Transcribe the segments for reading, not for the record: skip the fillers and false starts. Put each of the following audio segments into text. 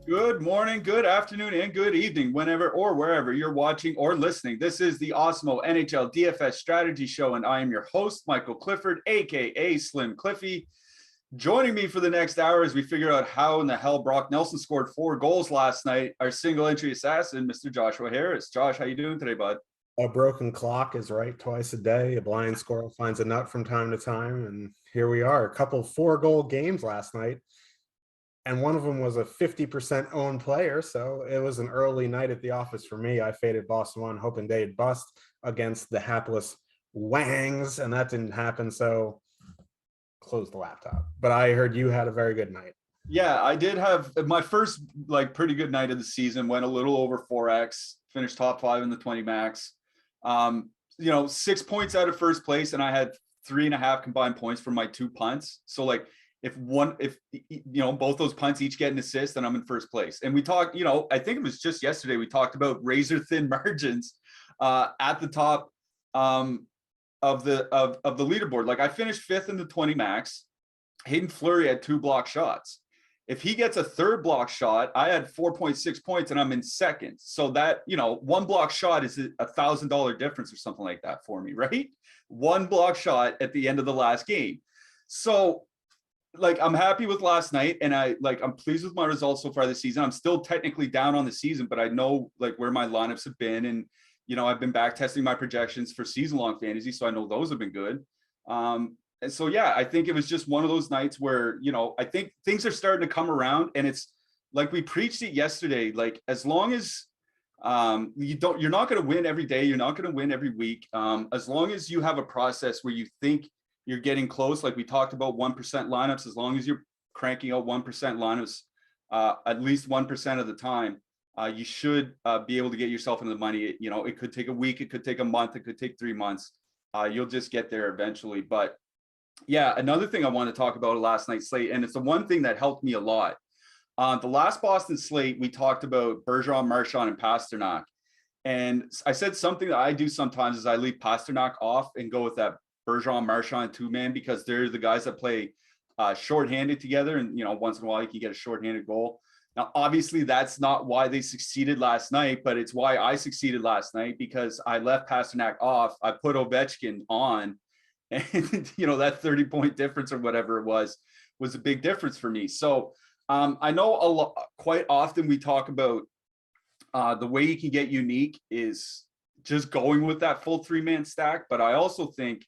Good morning, good afternoon, and good evening, whenever or wherever you're watching or listening. This is the Awesemo NHL DFS Strategy Show, and I am your host, Michael Clifford, aka Slim Cliffy. Joining me for the next hour as we figure out how in the hell Brock Nelson scored 4 goals last night, our single entry assassin, Mr. Joshua Harris. Josh, how you doing today, bud? A broken clock is right twice a day. A blind squirrel finds a nut from time to time. And here we are, a couple 4-goal games last night. And one of them was a 50% owned player. So it was an early night at the office for me. I faded Boston 1, hoping they'd bust against the hapless Wangs. And that didn't happen. So closed the laptop. But I heard you had a very good night. Yeah, I did have my first pretty good night of the season, went a little over 4x, finished top 5 in the 20 max. 6 points out of first place, and I had 3.5 combined points from my 2 punts. So if both those punts each get an assist, then I'm in first place. And we talked, I think it was just yesterday, we talked about razor thin margins at the top of the leaderboard. Like I finished 5th in the 20 max. Hayden Fleury had 2 block shots. If he gets a 3rd block shot, I had 4.6 points and I'm in 2nd. So that, 1 block shot is $1,000 difference or something like that for me, right? 1 block shot at the end of the last game. So I'm happy with last night, and I'm pleased with my results so far this season. I'm still technically down on the season, but I know where my lineups have been, and I've been back testing my projections for season long fantasy, so I know those have been good. And so, yeah, I think it was just one of those nights where, I think things are starting to come around, and it's like we preached it yesterday. As long as you're not going to win every day, you're not going to win every week. As long as you have a process where you think you're getting close, like we talked about 1% lineups, as long as you're cranking out 1% lineups at least 1% of the time, you should be able to get yourself into the money. It could take a week, it could take a month, it could take 3 months. You'll just get there eventually. But yeah, another thing I want to talk about last night's slate, and it's the one thing that helped me a lot. The last Boston slate, we talked about Bergeron, Marchand, and Pasternak. And I said something that I do sometimes is I leave Pasternak off and go with that Bergeron, Marchand 2-man, because they're the guys that play shorthanded together. And, once in a while you can get a shorthanded goal. Now, obviously, that's not why they succeeded last night, but it's why I succeeded last night, because I left Pasternak off. I put Ovechkin on. And, that 30-point difference or whatever it was a big difference for me. So I know quite often we talk about the way you can get unique is just going with that full 3-man stack. But I also think,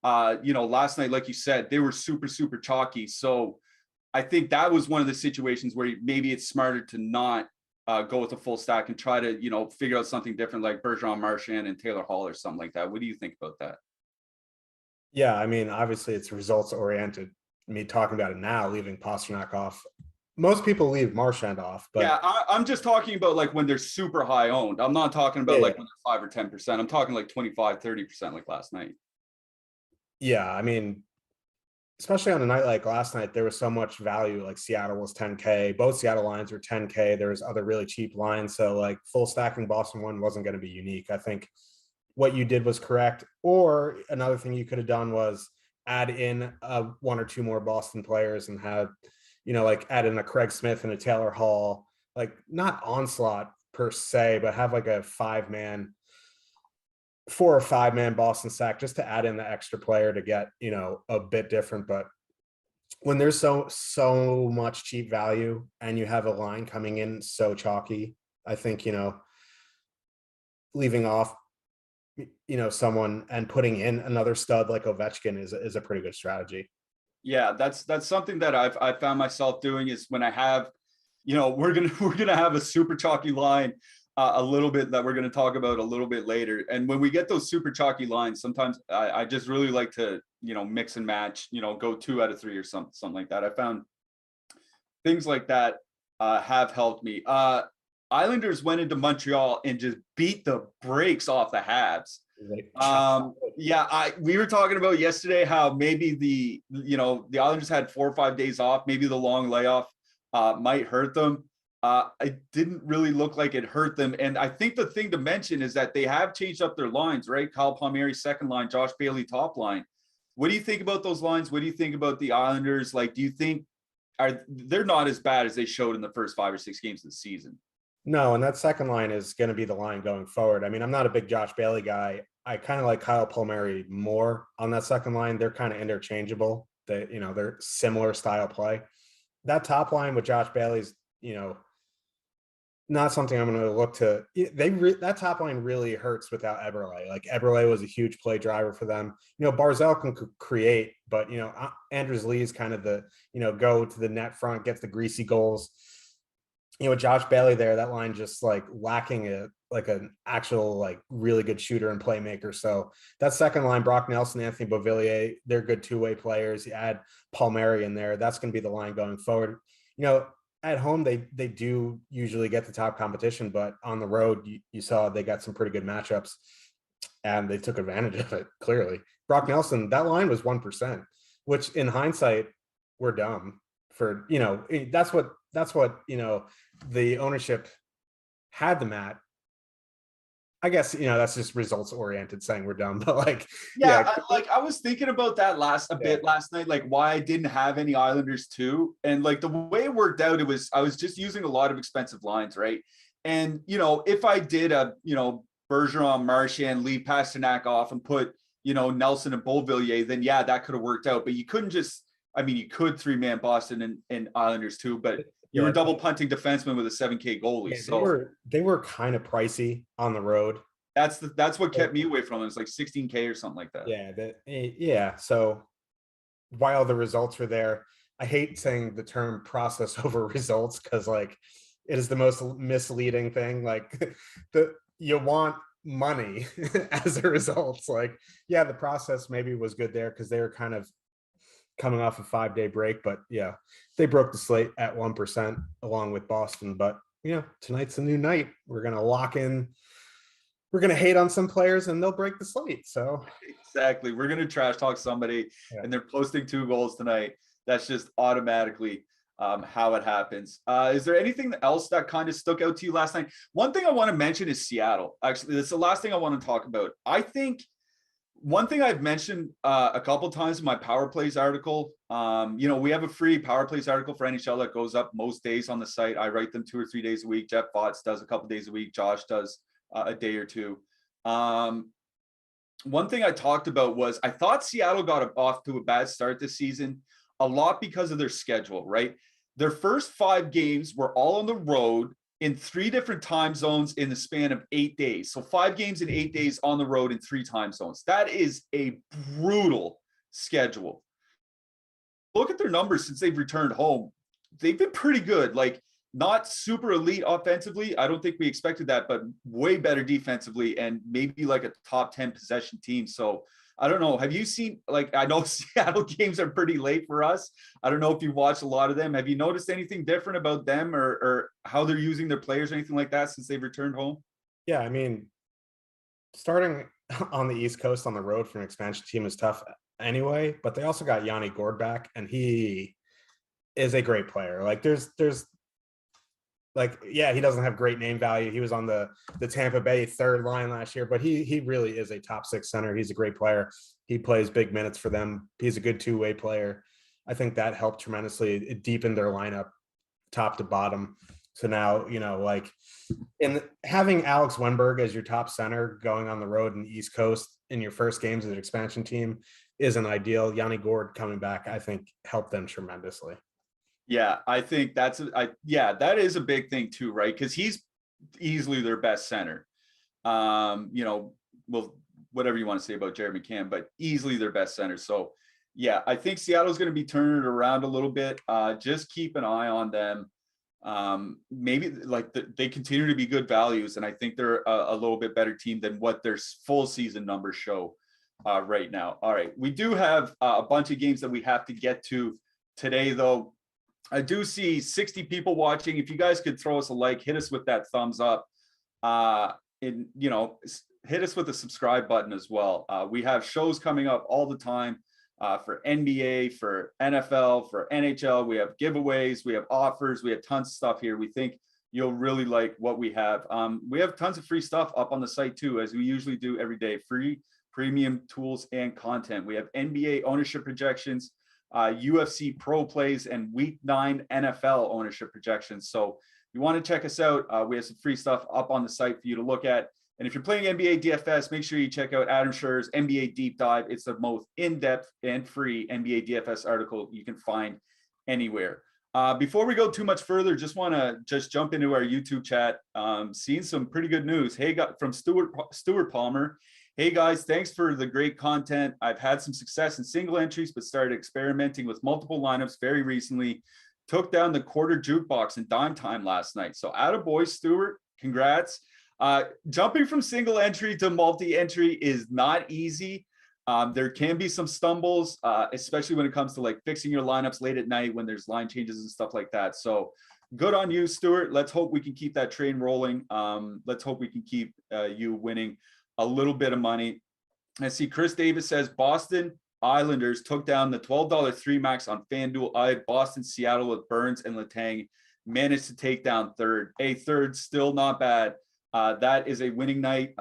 last night, like you said, they were super, super chalky. So I think that was one of the situations where maybe it's smarter to not go with a full stack and try to, figure out something different like Bergeron, Marchand, and Taylor Hall or something like that. What do you think about that? Yeah, I mean, obviously it's results oriented. Me talking about it now, leaving Pasternak off. Most people leave Marchand off, but yeah, I'm just talking about when they're super high owned. I'm not talking about when they're 5 or 10%. I'm talking 25, 30% like last night. Yeah, I mean, especially on a night like last night, there was so much value. Like Seattle was 10K. Both Seattle lines were 10K. There was other really cheap lines. So full stacking Boston 1 wasn't going to be unique. I think what you did was correct. Or another thing you could have done was add in 1 or 2 more Boston players and have, add in a Craig Smith and a Taylor Hall, not onslaught per se, but have a 4 or 5-man Boston stack just to add in the extra player to get, a bit different. But when there's so much cheap value and you have a line coming in so chalky, I think, leaving off someone and putting in another stud like Ovechkin is a pretty good strategy. Yeah, that's something that I've found myself doing is when I have, we're gonna have a super chalky line a little bit that we're going to talk about a little bit later. And when we get those super chalky lines, sometimes I just really like to, mix and match, go 2 out of 3 or something like that. I found things like that have helped me. Islanders went into Montreal and just beat the brakes off the Habs. We were talking about yesterday how maybe the Islanders had 4 or 5 days off. Maybe the long layoff might hurt them. It didn't really look like it hurt them. And I think the thing to mention is that they have changed up their lines, right? Kyle Palmieri, second line, Josh Bailey, top line. What do you think about those lines? What do you think about the Islanders? Do you think they're not as bad as they showed in the first 5 or 6 games of the season. No, and that second line is going to be the line going forward. I mean, I'm not a big Josh Bailey guy. I kind of like Kyle Palmieri more on that second line. They're kind of interchangeable. They're similar style play. That top line with Josh Bailey's, not something I'm going to look to. That top line really hurts without Eberle. Like Eberle was a huge play driver for them. Barzal can create, but Andres Lee is kind of the go to the net front, gets the greasy goals. Josh Bailey there, that line just like lacking an actual like really good shooter and playmaker. So that second line, Brock Nelson, Anthony Beauvillier, they're good two-way players. You add Palmieri in there, that's going to be the line going forward. At home, they do usually get the top competition, but on the road, you saw they got some pretty good matchups, and they took advantage of it, clearly. Brock Nelson, that line was 1%, which in hindsight, we're dumb for, that's what the ownership had them at. I guess, that's just results oriented saying we're dumb, but I was thinking about that bit last night, like why I didn't have any Islanders too. And like the way it worked out, I was just using a lot of expensive lines. Right. And, if I did Bergeron, Marchand, leave Pasternak off and put, Nelson and Beauvillier, then that could have worked out, but you couldn't just, you could 3-man Boston and Islanders too, but you were double punting defensemen with a 7K goalie. Yeah, so they were kind of pricey on the road. That's what kept me away from it. It's like 16K or something like that. Yeah. So while the results were there, I hate saying the term process over results because like it is the most misleading thing. Like you want money as a result. Like, the process maybe was good there because they were kind of coming off a 5-day break, but they broke the slate at 1% along with Boston. But tonight's a new night. We're gonna lock in. We're gonna hate on some players, and they'll break the slate. So exactly, we're gonna trash talk somebody, and they're posting 2 goals tonight. That's just automatically how it happens. Is there anything else that kind of stuck out to you last night? One thing I want to mention is Seattle. Actually, that's the last thing I want to talk about. I think one thing I've mentioned a couple of times in my Power Plays article, we have a free Power Plays article for NHL that goes up most days on the site. I write them 2 or 3 days a week. Jeff Botts does a couple days a week. Josh does a day or two. One thing I talked about was I thought Seattle got off to a bad start this season, a lot because of their schedule, right? Their first 5 games were all on the road in 3 different time zones in the span of 8 days. So 5 games in 8 days on the road in 3 time zones. That is a brutal schedule. Look at their numbers since they've returned home. They've been pretty good. Like not super elite offensively. I don't think we expected that, but way better defensively and maybe like a top 10 possession team. So I don't know. Have you seen, I know Seattle games are pretty late for us. I don't know if you watched a lot of them. Have you noticed anything different about them or how they're using their players or anything like that since they've returned home? Yeah. Starting on the East Coast on the road for an expansion team is tough anyway, but they also got Yanni Gourde back, and he is a great player. He doesn't have great name value. He was on the Tampa Bay 3rd line last year, but he really is a top 6 center. He's a great player. He plays big minutes for them. He's a good 2-way player. I think that helped tremendously. It deepened their lineup top to bottom. So now, in having Alex Wenberg as your top center going on the road in the East Coast in your first games as an expansion team isn't ideal. Yanni Gourde coming back, I think, helped them tremendously. Yeah, I think that is a big thing too, right? Because he's easily their best center. Whatever you want to say about Jared McCann, but easily their best center. So I think Seattle's going to be turning it around a little bit. Just keep an eye on them. Maybe they continue to be good values, and I think they're a little bit better team than what their full season numbers show right now. All right, we do have a bunch of games that we have to get to today, though. I do see 60 people watching. If you guys could throw us a like, hit us with that thumbs up, hit us with the subscribe button as well. We have shows coming up all the time for NBA, for NFL, for NHL. We have giveaways, we have offers, we have tons of stuff here. We think you'll really like what we have. We have tons of free stuff up on the site too, as we usually do every day. Free premium tools and content. We have NBA ownership projections. UFC pro plays, and week 9 NFL ownership projections. So if you want to check us out, we have some free stuff up on the site for you to look at. And if you're playing NBA DFS, make sure you check out Adam Scherr's NBA Deep Dive. It's the most in-depth and free NBA DFS article you can find anywhere. Before we go too much further, just want to jump into our YouTube chat. Seeing some pretty good news. Hey, from Stuart Palmer. Hey guys, thanks for the great content. I've had some success in single entries, but started experimenting with multiple lineups very recently. Took down the quarter jukebox in dime time last night. So attaboy, Stuart, congrats. Jumping from single entry to multi-entry is not easy. There can be some stumbles, especially when it comes to like fixing your lineups late at night when there's line changes and stuff like that. So good on you, Stuart. Let's hope we can keep that train rolling. Let's hope we can keep you winning a little bit of money. I see Chris Davis says Boston Islanders took down the $12 3 max on FanDuel. I had Boston, Seattle with Burns and Letang, managed to take down third. A third, still not bad. That is a winning night.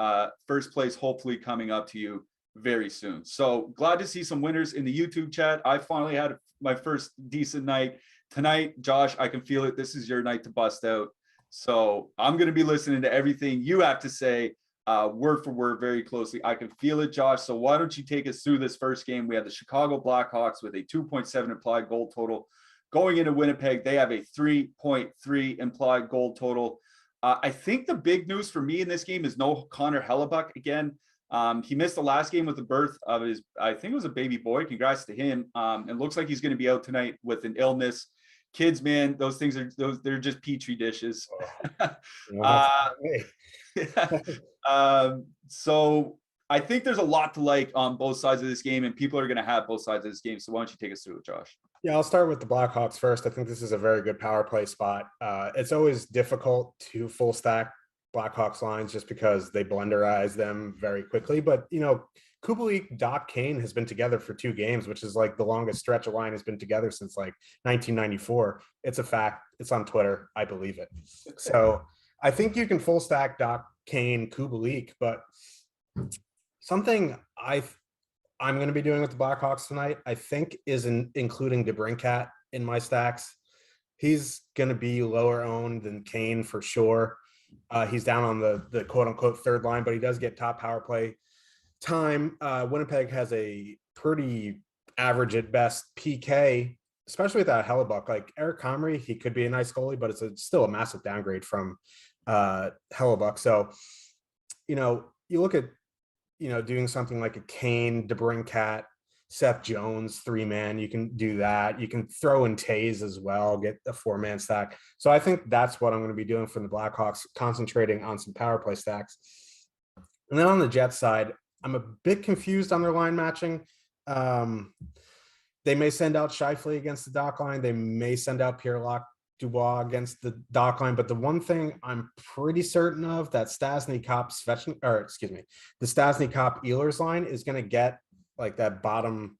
First place hopefully coming up to you very soon. So glad to see some winners in the YouTube chat. I finally had my first decent night tonight. Josh, I can feel it. This is your night to bust out. So I'm going to be listening to everything you have to say, word for word, very closely. I can feel it, Josh. So why don't you take us through this first game? We have the Chicago Blackhawks with a 2.7 implied goal total. Going into Winnipeg, they have a 3.3 implied goal total. I think the big news for me in this game is no Connor Hellebuck again. He missed the last game with the birth of his, I think it was a baby boy. Congrats to him. It looks like he's going to be out tonight with an illness. Kids, man, those things are they're just petri dishes. So I think there's a lot to like on both sides of this game, and people are going to have both sides of this game. So why don't you take us through it, Josh? Yeah, I'll start with the Blackhawks first. I think this is a very good power play spot. It's always difficult to full stack Blackhawks lines just because they blenderize them very quickly. But, you know, Kubalik, Doc, Kane has been together for 2 games, which is like the longest stretch a line has been together since like 1994. It's a fact. It's on Twitter. I believe it. So I think you can full stack Doc, Kane, Kubalik, but something I'm going to be doing with the Blackhawks tonight, I think, is including DeBrincat in my stacks. He's going to be lower owned than Kane for sure. He's down on the quote unquote third line, but he does get top power play time. Winnipeg has a pretty average at best PK, especially without Hellebuck. Like Eric Comrie, he could be a nice goalie, but it's still a massive downgrade from Hellebuck. So, you know, you look at, you know, doing something like a Kane, DeBrincat, Seth Jones 3-man, you can do that. You can throw in Taze as well, get a 4-man stack. So I think that's what I'm going to be doing for the Blackhawks, concentrating on some power play stacks. And then on the Jets side, I'm a bit confused on their line matching. They may send out Scheifele against the Dock line. They may send out Pierre-Luc Dubois against the Dock line. But the one thing I'm pretty certain of, that Stastny Cop the Stastny Cop Ehlers line is going to get like that bottom,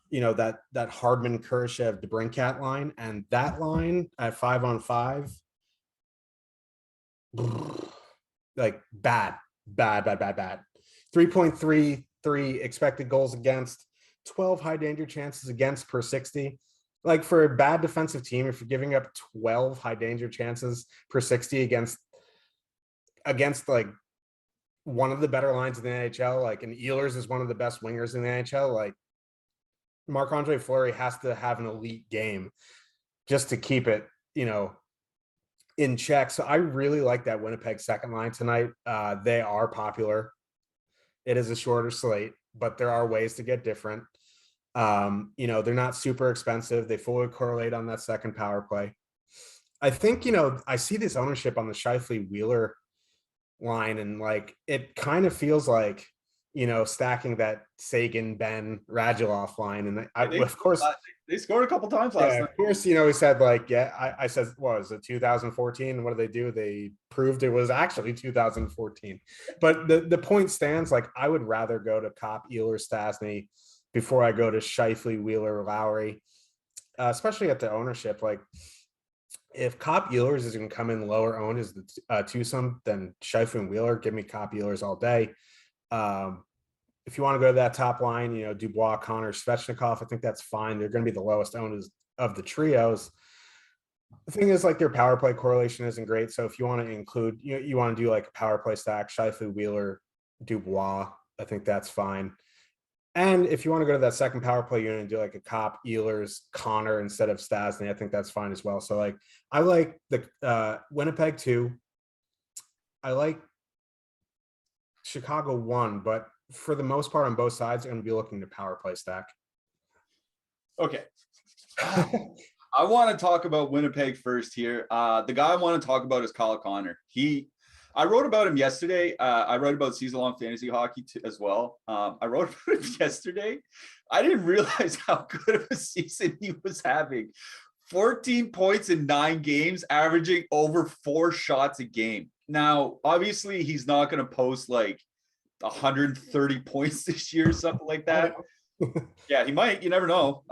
you know, that Hardman, Kurashev, DeBrincat line, and that line at 5-on-5, like bad. 3.33 expected goals against, 12 high danger chances against per 60. Like for a bad defensive team, if you're giving up 12 high danger chances per 60 against like one of the better lines in the NHL, like, and Ehlers is one of the best wingers in the NHL, like Marc-Andre Fleury has to have an elite game just to keep it, you know, in check. So I really like that Winnipeg second line tonight. They are popular. It is a shorter slate, but there are ways to get different. You know, they're not super expensive. They fully correlate on that second power play. I think, you know, I see this ownership on the Scheifele Wheeler line, and like it kind of feels like, you know, stacking that Sagan, Ben, Radulov line. And of course they scored a couple times last night. Of course, you know, he said like, yeah, I said, what was it, 2014? What did they do? They proved it was actually 2014. But the point stands, like I would rather go to Cop, Ehlers, Stastny before I go to Scheifele, Wheeler, Lowry, especially at the ownership. Like if Cop Ehlers is going to come in lower owned as the twosome, then Scheifele and Wheeler, give me Cop Ehlers all day. if you want to go to that top line, Dubois, Connor, Svechnikov, I think that's fine. They're going to be the lowest owned of the trios. The thing is, like, their power play correlation isn't great. So if you want to include, you want to do like a power play stack, Scheifele, Wheeler, Dubois, I think that's fine. And if you want to go to that second power play unit and do like a Cop, Ehlers, Connor instead of Stasny, I think that's fine as well. So like, I like the Winnipeg 2. I like Chicago 1, but for the most part on both sides, I'm going to be looking to power play stack. Okay. I want to talk about Winnipeg first here. The guy I want to talk about is Kyle Connor. I wrote about him yesterday. I wrote about season-long fantasy hockey as well. I wrote about him yesterday. I didn't realize how good of a season he was having. 14 points in 9 games, averaging over 4 shots a game. Now, obviously, he's not going to post like 130 points this year or something like that. Yeah, he might. You never know.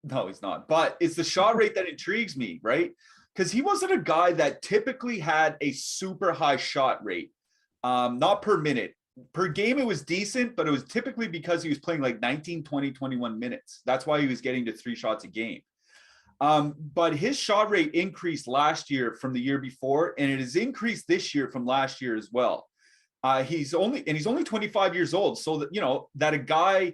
No, he's not. But it's the shot rate that intrigues me, right? Because he wasn't a guy that typically had a super high shot rate, not per minute. Per game, it was decent, but it was typically because he was playing like 19, 20, 21 minutes. That's why he was getting to 3 shots a game. But his shot rate increased last year from the year before, and it has increased this year from last year as well. He's only 25 years old. So that, that a guy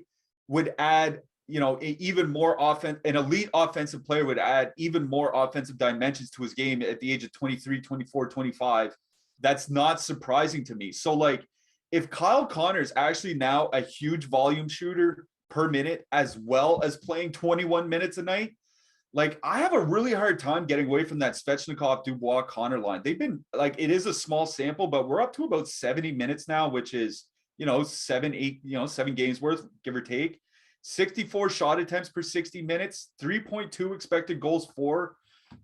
would add, even more offense, an elite offensive player would add even more offensive dimensions to his game at the age of 23, 24, 25. That's not surprising to me. So like, if Kyle Connor is actually now a huge volume shooter per minute, as well as playing 21 minutes a night, like, I have a really hard time getting away from that Svechnikov, Dubois, Connor line. They've been like, it is a small sample, but we're up to about 70 minutes now, which is, 7 games worth, give or take. 64 shot attempts per 60 minutes, 3.2 expected goals for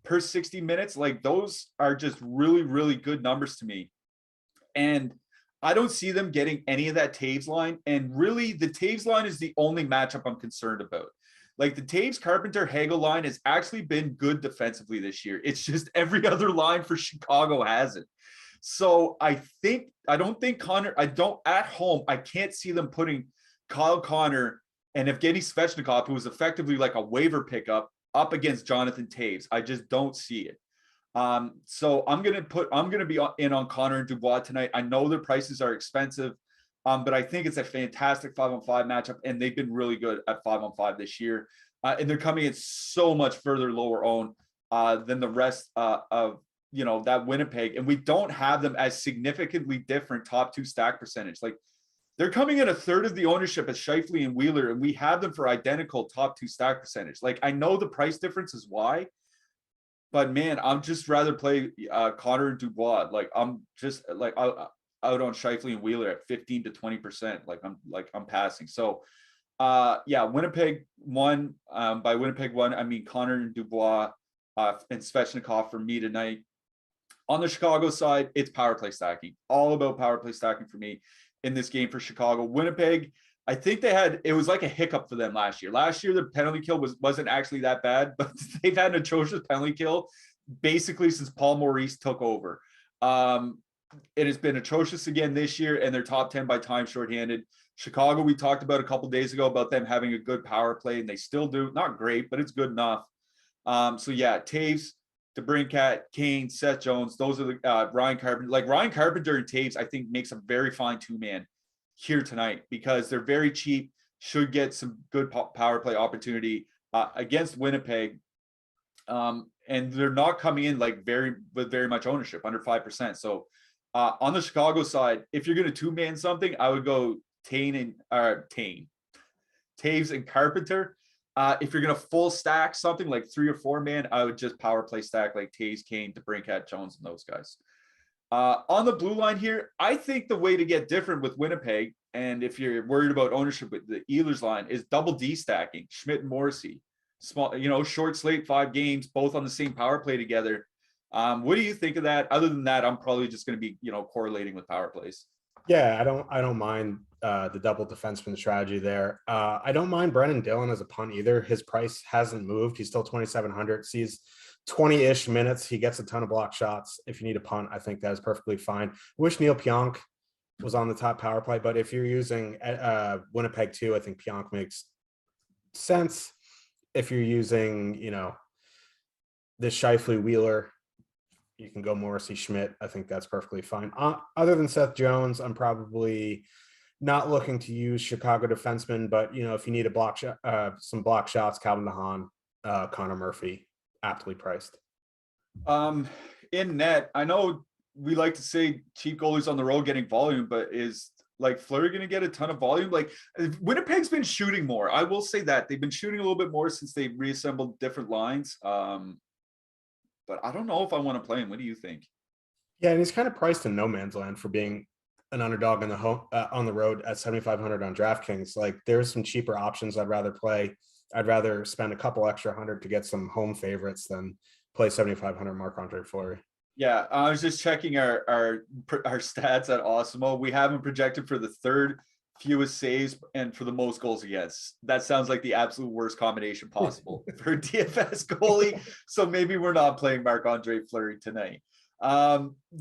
per 60 minutes. Like, those are just really, really good numbers to me. And I don't see them getting any of that Taves line. And really, the Taves line is the only matchup I'm concerned about. Like, the Taves Carpenter Hagel line has actually been good defensively this year. It's just every other line for Chicago hasn't. So I don't think Connor, at home, I can't see them putting Kyle Connor and Evgeny Svechnikov, who was effectively like a waiver pickup, up against Jonathan Taves. I just don't see it. So I'm going to be in on Connor and Dubois tonight. I know their prices are expensive, but I think it's a fantastic 5-on-5 matchup, and they've been really good at 5-on-5 this year. And they're coming in so much further lower owned than the rest of, that Winnipeg. And we don't have them as significantly different top 2 stack percentage. Like, they're coming in a third of the ownership as Scheifele and Wheeler, and we have them for identical top 2 stack percentage. Like, I know the price difference is why, but man, I'm just rather play Connor and Dubois. Like, I'm just like out on Scheifele and Wheeler at 15 to 20%. I'm passing. So Winnipeg 1. By Winnipeg 1, I mean Connor and Dubois and Svechnikov for me tonight. On the Chicago side, it's power play stacking. All about power play stacking for me in this game for Chicago. Winnipeg, I think it was like a hiccup for them last year. Last year, the penalty kill wasn't actually that bad, but they've had an atrocious penalty kill basically since Paul Maurice took over. It has been atrocious again this year, and they're top 10 by time shorthanded. Chicago, we talked about a couple days ago about them having a good power play, and they still do. Not great, but it's good enough. Taves, DeBrincat, Kane, Seth Jones, those are the Ryan Carpenter. Like, Ryan Carpenter and Taves, I think, makes a very fine 2-man here tonight because they're very cheap, should get some good power play opportunity against Winnipeg. And they're not coming in with very much ownership, under 5%. So on the Chicago side, if you're going to 2-man something, I would go Taves and Carpenter. If you're going to full stack something like 3 or 4-man, I would just power play stack like Taves, Kane, DeBrincat, Jones, and those guys. On the blue line here, I think the way to get different with Winnipeg, and if you're worried about ownership with the Ehlers line, is double D stacking Schmidt and Morrissey. Small, short slate, 5 games, both on the same power play together. What do you think of that? Other than that, I'm probably just going to be, correlating with power plays. Yeah, I don't mind the double defenseman strategy there. I don't mind Brennan Dillon as a punt either. His price hasn't moved. He's still 2,700. Sees 20-ish minutes. He gets a ton of block shots. If you need a punt, I think that is perfectly fine. Wish Neil Pionk was on the top power play. But if you're using Winnipeg too, I think Pionk makes sense. If you're using, this Scheifele Wheeler, you can go Morrissey Schmidt. I think that's perfectly fine. Other than Seth Jones, I'm probably not looking to use Chicago defensemen, but if you need some block shots, Calvin DeHaan, Connor Murphy, aptly priced. In net, I know we like to say cheap goalies on the road getting volume, but is like Fleury going to get a ton of volume? Like Winnipeg's been shooting more. I will say that they've been shooting a little bit more since they reassembled different lines. But I don't know if I want to play him. What do you think? Yeah, and he's kind of priced in no man's land for being an underdog on the road at 7,500 on DraftKings. Like there's some cheaper options I'd rather play. I'd rather spend a couple extra hundred to get some home favorites than play 7,500 Marc-Andre Fleury. Yeah, I was just checking our stats at Awesemo. We have him projected for the third fewest saves and for the most goals against. That sounds like the absolute worst combination possible for a DFS goalie. So maybe we're not playing Marc-Andre Fleury tonight.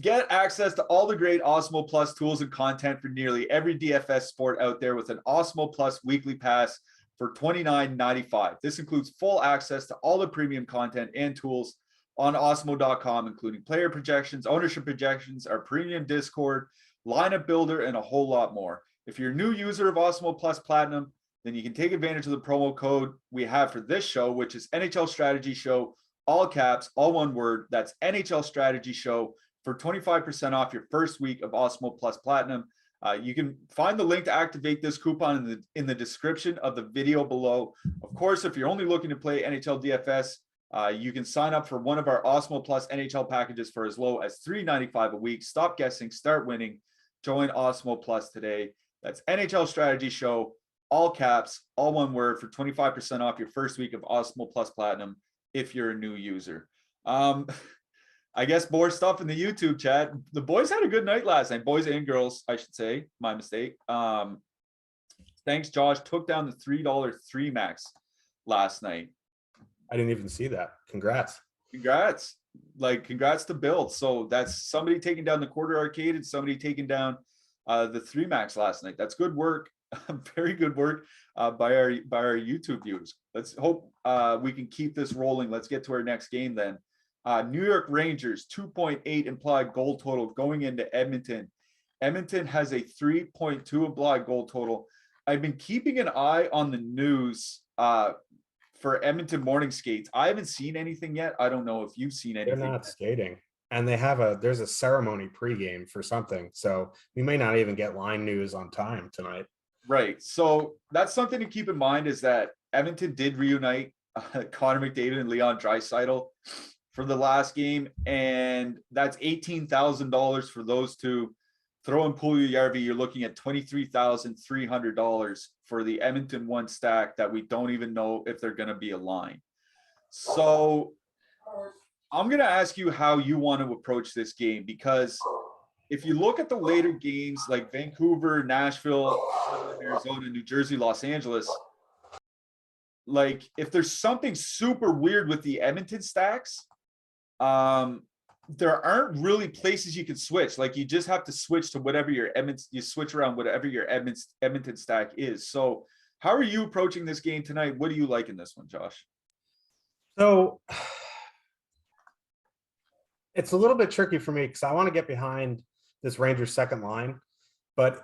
Get access to all the great Awesemo Plus tools and content for nearly every DFS sport out there with an Awesemo Plus weekly pass for $29.95. This includes full access to all the premium content and tools on Awesemo.com, including player projections, ownership projections, our premium Discord, lineup builder, and a whole lot more. If you're a new user of Awesemo Plus Platinum, then you can take advantage of the promo code we have for this show, which is NHL Strategy Show, all caps, all one word. That's NHL Strategy Show for 25% off your first week of Awesemo Plus Platinum. You can find the link to activate this coupon in the description of the video below. Of course, if you're only looking to play NHL DFS, you can sign up for one of our Awesemo Plus NHL packages for as low as $3.95 a week. Stop guessing, start winning. Join Awesemo Plus today. That's NHL Strategy Show, all caps, all one word for 25% off your first week of Awesemo Plus Platinum if you're a new user. I guess more stuff in the YouTube chat. The boys had a good night last night. Boys and girls, I should say. My mistake. Thanks, Josh. Took down the $3 3 max last night. I didn't even see that. Congrats. Congrats to Bill. So that's somebody taking down the quarter arcade and somebody taking down the 3 max last night. That's good work. Very good work by our YouTube viewers. Let's hope we can keep this rolling. Let's get to our next game then. New York Rangers 2.8 implied goal total going into Edmonton. Edmonton has a 3.2 implied goal total. I've been keeping an eye on the news for Edmonton morning skates. I haven't seen anything yet. I don't know if you've seen anything. They're not skating. And there's a ceremony pregame for something. So we may not even get line news on time tonight. Right. So that's something to keep in mind, is that Edmonton did reunite Connor McDavid and Leon Draisaitl for the last game. And that's $18,000 for those two. Throw in Puljujärvi, you're looking at $23,300 for the Edmonton one stack that we don't even know if they're going to be a line. So I'm going to ask you how you want to approach this game, because if you look at the later games like Vancouver, Nashville, Arizona, New Jersey, Los Angeles, like if there's something super weird with the Edmonton stacks, there aren't really places you can switch. Like you just have to switch to whatever your switch around whatever your Edmonton stack is. So how are you approaching this game tonight? What do you like in this one, Josh? So it's a little bit tricky for me because I want to get behind this Rangers second line. But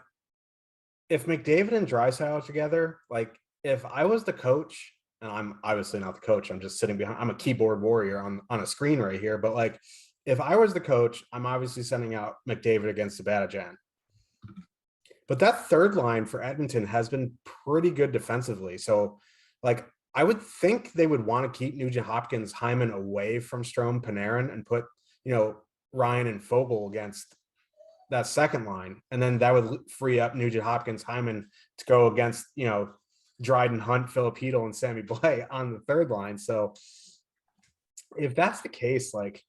if McDavid and Draisaitl together, like if I was the coach, and I'm obviously not the coach, I'm just sitting behind, I'm a keyboard warrior on a screen right here. But like, if I was the coach, I'm obviously sending out McDavid against Zibanejad. But that third line for Edmonton has been pretty good defensively. So like, I would think they would want to keep Nugent Hopkins, Hyman away from Strome, Panarin, and put, Ryan and Fogle against that second line. And then that would free up Nugent Hopkins, Hyman to go against, Dryden, Hunt, Filipino, and Sammy Blais on the third line. So if that's the case, like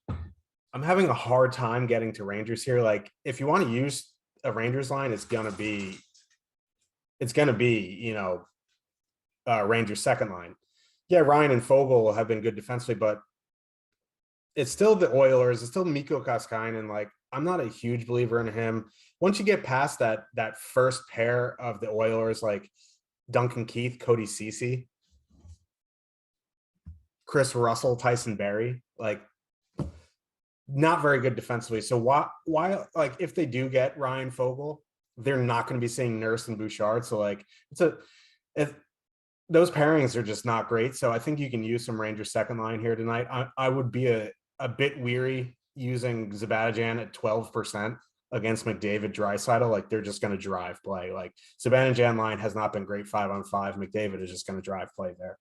I'm having a hard time getting to Rangers here. Like if you want to use a Rangers line, it's gonna be, Rangers second line. Yeah, Ryan and Fogle have been good defensively, but it's still the Oilers. It's still Mikko Koskinen. Like I'm not a huge believer in him. Once you get past that first pair of the Oilers, like Duncan Keith, Cody Ceci, Chris Russell, Tyson Barrie, like not very good defensively. So why like if they do get Ryan Fogel, they're not going to be seeing Nurse and Bouchard. So like those pairings are just not great. So I think you can use some Rangers second line here tonight. I would be a bit weary using Zibanejad at 12% against McDavid, Draisaitl. Like they're just going to drive play. Like Zibanejad line has not been great 5-on-5. McDavid is just going to drive play there.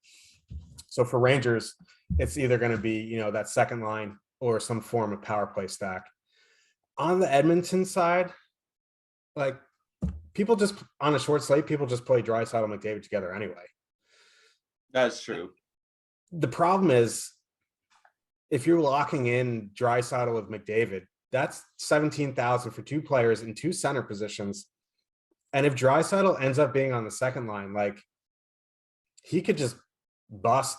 So for Rangers, it's either going to be, you know, that second line or some form of power play stack. On the Edmonton side, like people just on a short slate, people just play Draisaitl and McDavid together anyway. That's true. The problem is if you're locking in Draisaitl with McDavid, that's 17,000 for two players in two center positions. And if Draisaitl ends up being on the second line, like he could just bust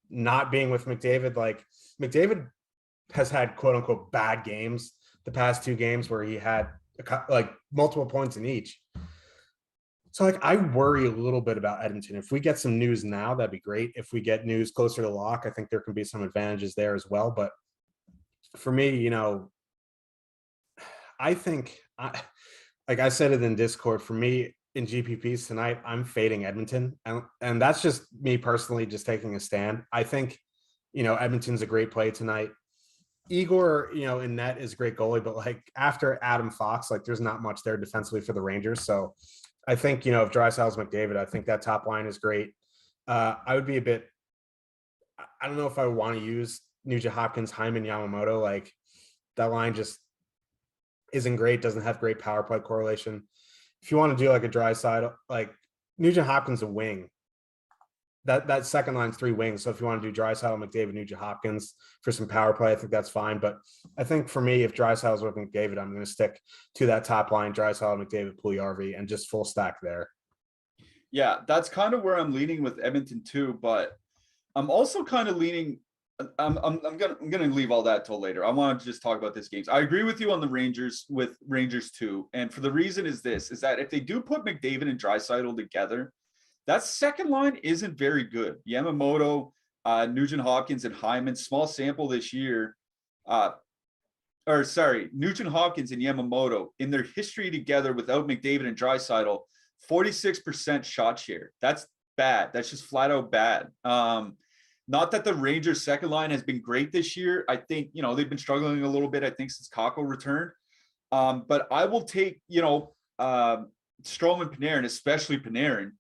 not being with McDavid. Like McDavid has had quote unquote bad games the past two games where he had like multiple points in each. So like I worry a little bit about Edmonton. If we get some news now, that'd be great. If we get news closer to lock, I think there can be some advantages there as well. But for me, you know, I think like I said it in Discord, for me in GPPs tonight, I'm fading Edmonton. And that's just me personally just taking a stand. I think, you know, Edmonton's a great play tonight. Igor, you know, in net is a great goalie, but like after Adam Fox, like there's not much there defensively for the Rangers. So I think, you know, if Draisaitl's McDavid, I think that top line is great. I would be a bit, I don't know if I want to use Nugent Hopkins, Hyman, Yamamoto. Like that line just isn't great, doesn't have great power play correlation. If you want to do like a Draisaitl, like Nugent Hopkins a wing, that second line's three wings. So if you want to do Draisaitl, McDavid, Nugent Hopkins for some power play, I think that's fine. But I think for me, if Draisaitl's with McDavid, I'm going to stick to that top line, Draisaitl, McDavid, Puljujarvi, and just full stack there. Yeah, that's kind of where I'm leaning with Edmonton too, but I'm also kind of leaning. I'm gonna leave all that till later. I want to just talk about this game. I agree with you on the Rangers with Rangers too, and for the reason is that if they do put McDavid and Draisaitl together, that second line isn't very good. Yamamoto, Nugent Hopkins, and Hyman. Small sample this year. Nugent Hopkins and Yamamoto in their history together without McDavid and Draisaitl, 46% shot share. That's bad. That's just flat out bad. Not that the Rangers second line has been great this year. I think, you know, they've been struggling a little bit, I think, since Kakko returned. But I will take, you know, Strome and Panarin, especially Panarin,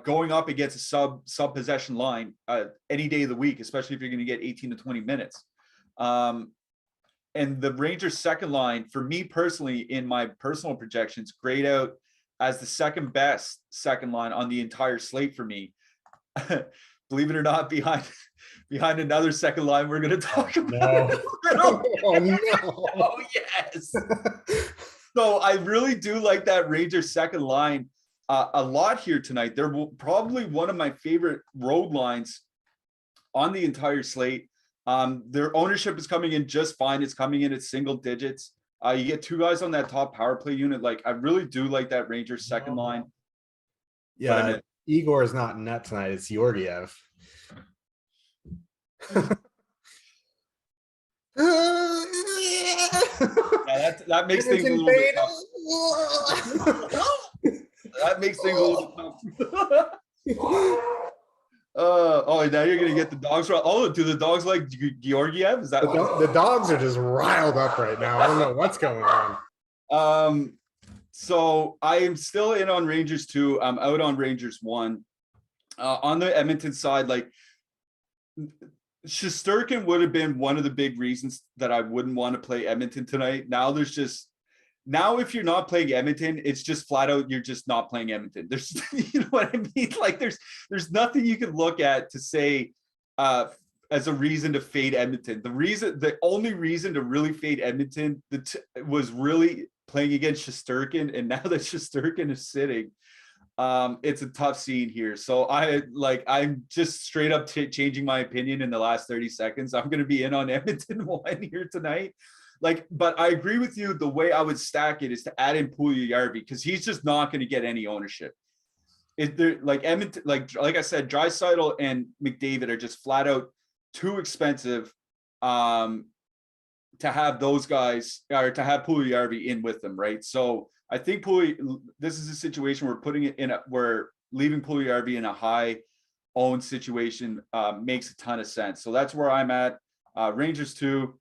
going up against a sub possession line any day of the week, especially if you're going to get 18 to 20 minutes. And the Rangers second line, for me personally, in my personal projections, grade out as the second best second line on the entire slate for me. Believe it or not, behind another second line we're going to talk about. No. Oh, no. Oh, yes. So I really do like that Rangers second line a lot here tonight. They're probably one of my favorite road lines on the entire slate. Their ownership is coming in just fine. It's coming in at single digits. You get two guys on that top power play unit. Like I really do like that Rangers second line. Yeah. Igor is not in net tonight. It's Georgiev. Yeah, that makes things a little bit tough. That makes things a little tough. Oh, now you're gonna get the dogs. Oh, do the dogs like Georgiev? Is that the dogs are just riled up right now? I don't know what's going on. So I am still in on Rangers 2. I'm out on Rangers 1. On the Edmonton side, like Shesterkin would have been one of the big reasons that I wouldn't want to play Edmonton tonight. Now if you're not playing Edmonton, it's just flat out you're just not playing Edmonton. There's, you know what I mean? Like there's nothing you can look at to say as a reason to fade Edmonton. The only reason to really fade Edmonton was really playing against Shesterkin, and now that Shesterkin is sitting, it's a tough scene here. So I'm just straight up changing my opinion in the last 30 seconds. I'm going to be in on Edmonton 1 here tonight. but I agree with you. The way I would stack it is to add in Puljujarvi because he's just not going to get any ownership. Like Edmonton, like I said, Draisaitl and McDavid are just flat out too expensive to have those guys or to have Puljujarvi in with them, right? So I think this is a situation we're leaving Puljujarvi in a high owned situation makes a ton of sense. So that's where I'm at. Rangers 2,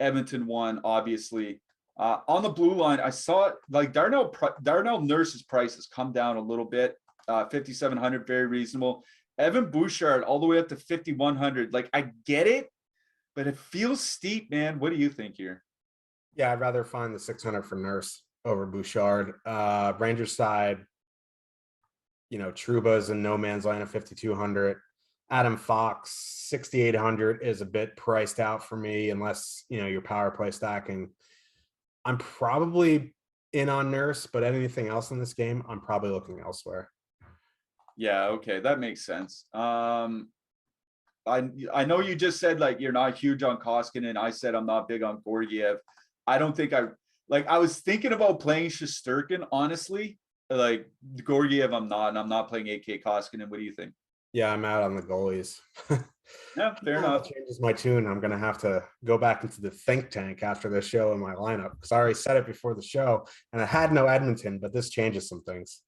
Edmonton 1, obviously. On the blue line, I saw like Darnell Nurse's price has come down a little bit. 5,700, very reasonable. Evan Bouchard all the way up to 5,100. Like I get it, but it feels steep, man. What do you think here? Yeah, I'd rather find the 600 for Nurse over Bouchard. Rangers side, Trouba's in no man's land of 5,200. Adam Fox, 6,800 is a bit priced out for me unless, your power play stacking. I'm probably in on Nurse, but anything else in this game, I'm probably looking elsewhere. Yeah, okay, that makes sense. I know you just said like you're not huge on Koskinen. I said I'm not big on Georgiev. I don't think I was thinking about playing Shesterkin, honestly. Like Georgiev, I'm not, and I'm not playing AK Koskinen. What do you think? Yeah, I'm out on the goalies. Yeah, fair enough. Changes my tune. I'm gonna have to go back into the think tank after this show in my lineup because I already said it before the show, and I had no Edmonton, but this changes some things.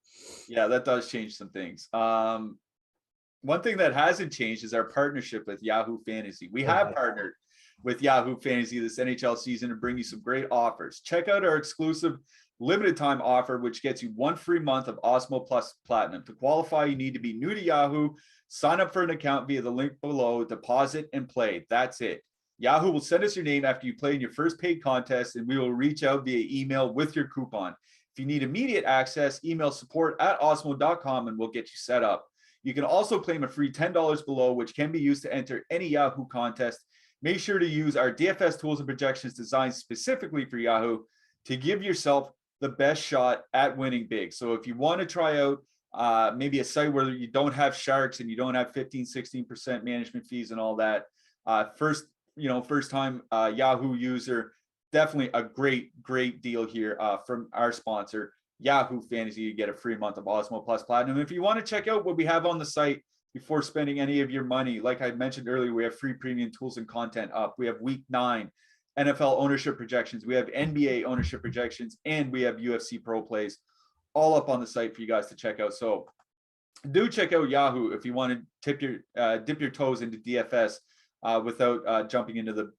Yeah, that does change some things. One thing that hasn't changed is our partnership with Yahoo Fantasy. We have partnered with Yahoo Fantasy this NHL season to bring you some great offers. Check out our exclusive limited time offer, which gets you 1 free month of Awesemo Plus Platinum. To qualify, you need to be new to Yahoo. Sign up for an account via the link below, deposit and play. That's it. Yahoo will send us your name after you play in your first paid contest, and we will reach out via email with your coupon. If you need immediate access, email support@awesemo.com and we'll get you set up. You can also claim a free $10 below, which can be used to enter any Yahoo contest. Make sure to use our DFS tools and projections designed specifically for Yahoo to give yourself the best shot at winning big. So if you want to try out maybe a site where you don't have sharks and you don't have 15-16% management fees and all that, first time Yahoo user, definitely a great deal here from our sponsor, Yahoo Fantasy. You get a free month of Awesemo Plus Platinum. If you want to check out what we have on the site before spending any of your money, like I mentioned earlier, we have free premium tools and content up. We have Week 9 NFL ownership projections. We have NBA ownership projections, and we have UFC pro plays all up on the site for you guys to check out. So do check out Yahoo if you want to dip your toes into DFS without jumping into the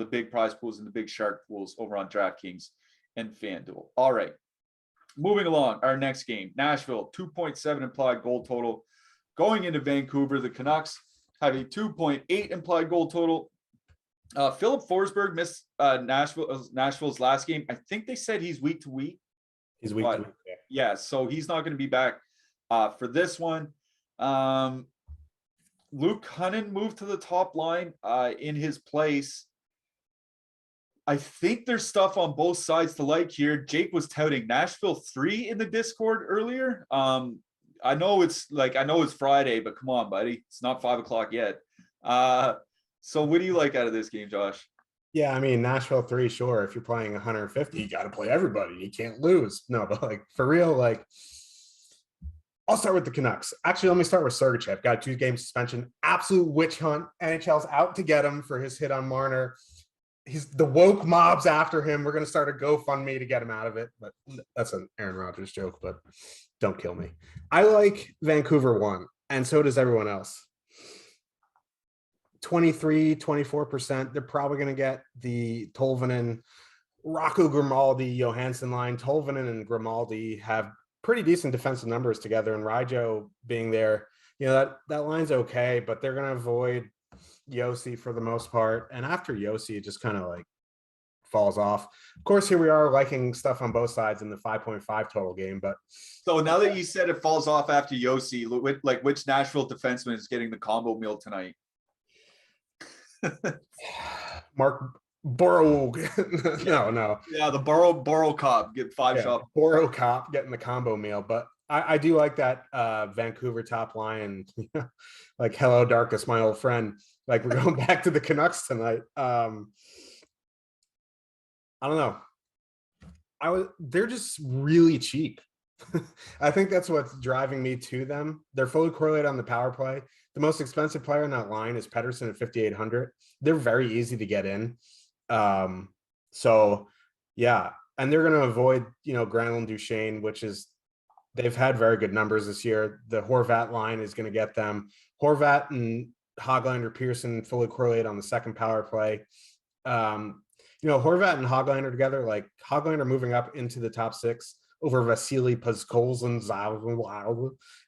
big prize pools and the big shark pools over on DraftKings and FanDuel. All right, moving along. Our next game, Nashville, 2.7 implied goal total. Going into Vancouver, the Canucks have a 2.8 implied goal total. Philip Forsberg missed Nashville's last game. I think they said he's week to week. He's week to week. Yeah, so he's not going to be back for this one. Luke Cunnin moved to the top line in his place. I think there's stuff on both sides to like here. Jake was touting Nashville 3 in the Discord earlier. I know it's Friday, but come on, buddy. It's not 5:00 yet. So what do you like out of this game, Josh? Yeah, I mean, Nashville 3, sure. If you're playing 150, you got to play everybody. You can't lose. No, but like for real, I'll start with the Canucks. Actually, let me start with Sergachev. Got a 2-game suspension. Absolute witch hunt. NHL's out to get him for his hit on Marner. He's the woke mob's after him. We're going to start a GoFundMe to get him out of it. But that's an Aaron Rodgers joke, but don't kill me. I like Vancouver 1, and so does everyone else. 23-24%. They're probably going to get the Tolvanen, Rocco Grimaldi, Johansson line. Tolvanen and Grimaldi have pretty decent defensive numbers together, and Ryjo being there, that line's okay, but they're going to avoid Yossi for the most part. And after Yossi, it just kind of falls off. Of course, here we are liking stuff on both sides in the 5.5 total game. But so now that you said it falls off after Yossi, which Nashville defenseman is getting the combo meal tonight? Mark Burrow. No. Yeah, the Burrow cop get 5 shots. Burrow cop getting the combo meal. But I do like that Vancouver top line. Hello, Darkus, my old friend. We're going back to the Canucks tonight. I don't know. They're just really cheap. I think that's what's driving me to them. They're fully correlated on the power play. The most expensive player in that line is Pedersen at 5,800. They're very easy to get in. So yeah, and they're going to avoid, Granlund, Duchesne, which is, they've had very good numbers this year. The Horvat line is going to get them. Horvat and Hoglander, Pearson fully correlate on the second power play. Horvat and Hoglander together, like Hoglander moving up into the top six over Vasily Podkolzin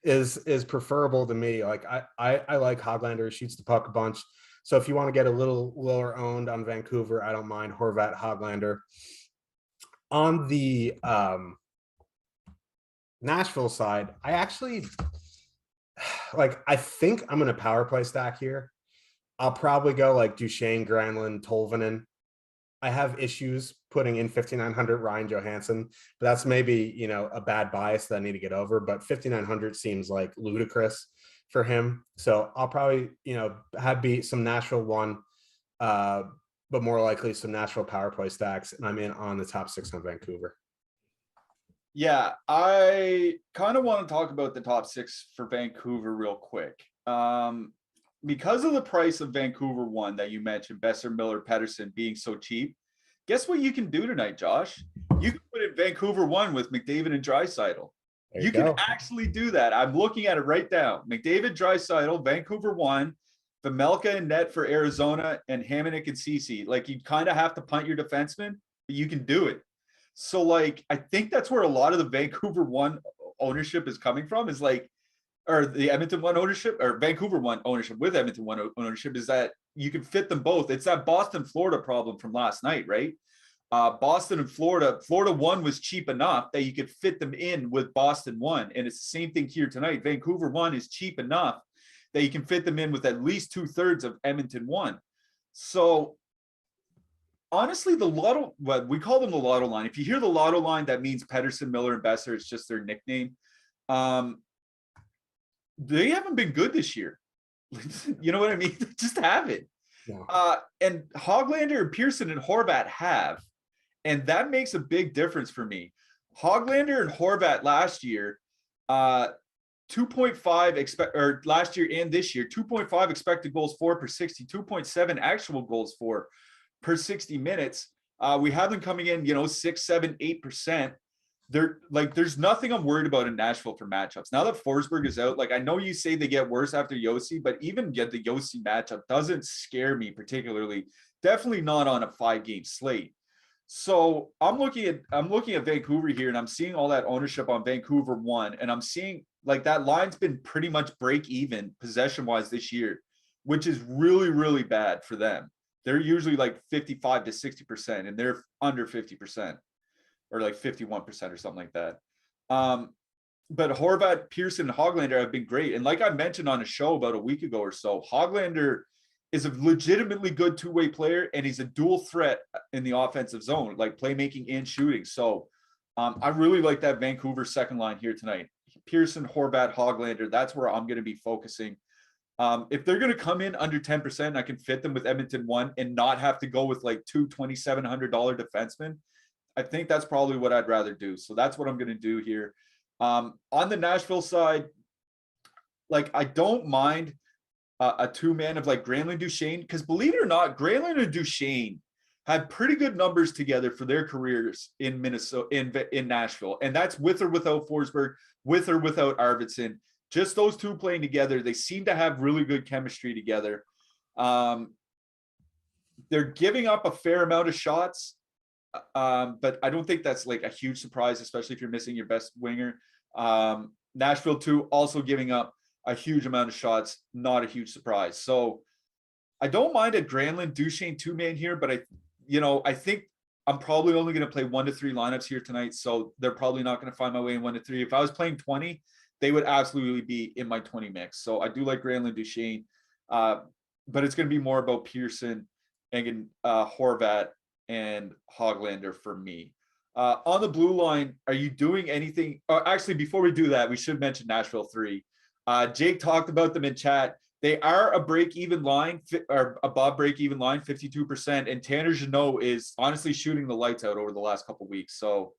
is preferable to me. Like I like Hoglander, shoots the puck a bunch. So if you want to get a little lower owned on Vancouver, I don't mind Horvat, Hoglander. On the Nashville side, I actually I think I'm going to power play stack here. I'll probably go like Duchesne, Granlund, Tolvanen. I have issues putting in 5,900 Ryan Johansson, but that's maybe, a bad bias that I need to get over, but 5,900 seems like ludicrous for him. So I'll probably, have be some Nashville one, but more likely some Nashville power play stacks. And I'm in on the top six on Vancouver. Yeah, I kind of want to talk about the top six for Vancouver real quick. Because of the price of Vancouver one that you mentioned, Besser, Miller, Pedersen being so cheap, guess what you can do tonight, Josh? You can put in Vancouver one with McDavid and Draisaitl. You can actually do that. I'm looking at it right now. McDavid, Draisaitl, Vancouver one, Vejmelka and net for Arizona, and Hamonic and Ceci. Like, you kind of have to punt your defenseman, but you can do it. So, I think that's where a lot of the Vancouver one ownership is coming from, is or the Edmonton one ownership, or Vancouver one ownership with Edmonton one ownership, is that you can fit them both. It's that Boston, Florida problem from last night, right? Boston and Florida one was cheap enough that you could fit them in with Boston one. And it's the same thing here tonight. Vancouver one is cheap enough that you can fit them in with at least 2/3 of Edmonton one. So honestly, the lotto, what we call them the lotto line. If you hear the lotto line, that means Pedersen, Miller, and Besser. It's just their nickname. They haven't been good this year. You know what I mean? They just haven't. Yeah. And Hoglander and Pearson and Horvat have, and that makes a big difference for me. Hoglander and Horvat last year, 2.5 last year and this year, 2.5 expected goals for per 60, 2.7 actual goals for per 60 minutes. We have them coming in, 6, 7, 8%. There's nothing I'm worried about in Nashville for matchups. Now that Forsberg is out, I know you say they get worse after Yossi, but even get the Yossi matchup doesn't scare me particularly. Definitely not on a 5-game slate. So I'm looking at Vancouver here, and I'm seeing all that ownership on Vancouver one, and I'm seeing that line's been pretty much break even possession wise this year, which is really, really bad for them. They're usually 55 to 60%, and they're under 50%. Or 51% or something like that. But Horvat, Pearson, and Hoglander have been great. And like I mentioned on a show about a week ago or so, Hoglander is a legitimately good two-way player, and he's a dual threat in the offensive zone, playmaking and shooting. So I really like that Vancouver second line here tonight. Pearson, Horvat, Hoglander, that's where I'm going to be focusing. If they're going to come in under 10%, I can fit them with Edmonton one and not have to go with two $2,700 defensemen. I think that's probably what I'd rather do. So that's what I'm going to do here. On the Nashville side, I don't mind a two-man of Granlund, Duchesne, because believe it or not, Granlund and Duchesne had pretty good numbers together for their careers in Minnesota, in Nashville. And that's with or without Forsberg, with or without Arvidsson. Just those two playing together, they seem to have really good chemistry together. They're giving up a fair amount of shots. But I don't think that's a huge surprise, especially if you're missing your best winger. Nashville too, also giving up a huge amount of shots, not a huge surprise. So I don't mind a Granlund Duchesne two-man here, but I think I'm probably only going to play 1 to 3 lineups here tonight. So they're probably not going to find my way in 1 to 3. If I was playing 20, they would absolutely be in my 20 mix. So I do like Granlund Duchesne, but it's going to be more about Pearson and Horvat and Hoglander for me. On the blue line, are you doing anything? Actually, before we do that, we should mention Nashville 3. Jake talked about them in chat. They are a break-even line or above break-even line, 52%. And Tanner Jeannot is honestly shooting the lights out over the last couple of weeks. So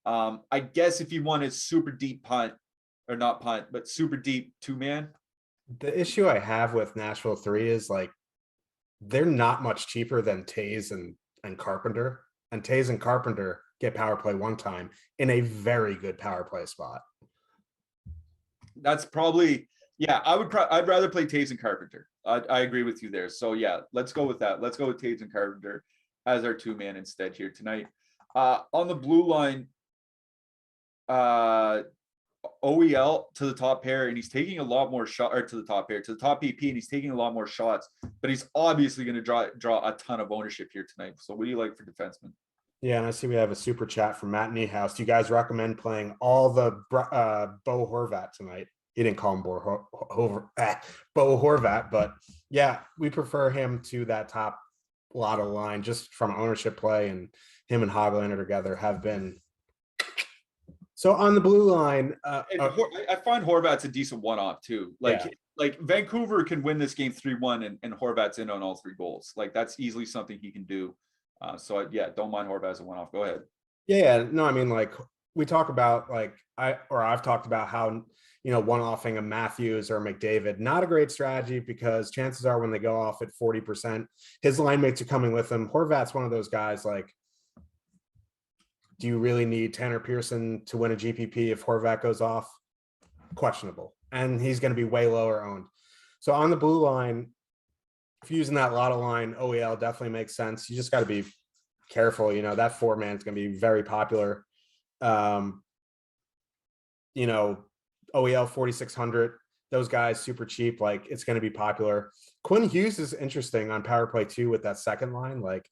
I guess if you want a super deep punt, or not punt, but super deep two-man. The issue I have with Nashville 3 is like they're not much cheaper than Tays and Carpenter. And Tays and Carpenter get power play one time in a very good power play spot. That's probably, yeah, I'd rather play Taves and Carpenter. I agree with you there. So yeah, let's go with that. Let's go with Taves and Carpenter as our two-man instead here tonight. On the blue line, OEL to the top pair, and he's taking a lot more shot, or to the top pair, to the top PP, and he's taking a lot more shots, but he's obviously going to draw a ton of ownership here tonight. So what do you like for defensemen? Yeah, and I see we have a super chat from Matt Niehaus. Do you guys recommend playing all the Bo Horvat tonight? He didn't call him Bo Horvat, but yeah, we prefer him to that top lot of line just from ownership play, and him and Hoglander together have been. So on the blue line, I find Horvat's a decent one-off too. Like Vancouver can win this game 3-1, and Horvat's in on all 3 goals. Like that's easily something he can do. So yeah, don't mind Horvat as a one-off. Go ahead. Yeah, no, I mean, like we talk about, like I've talked about how, you know, one-offing a Matthews or McDavid, not a great strategy, because chances are when they go off at 40%, his line mates are coming with him. Horvat's one of those guys, like, do you really need Tanner Pearson to win a GPP if Horvat goes off? Questionable. And he's going to be way lower owned. So on the blue line, if you're using that lotto line, OEL definitely makes sense. You just got to be careful. You know, that 4-man is going to be very popular. You know, OEL 4,600, those guys super cheap. Like, it's going to be popular. Quinn Hughes is interesting on power play too with that second line. Like,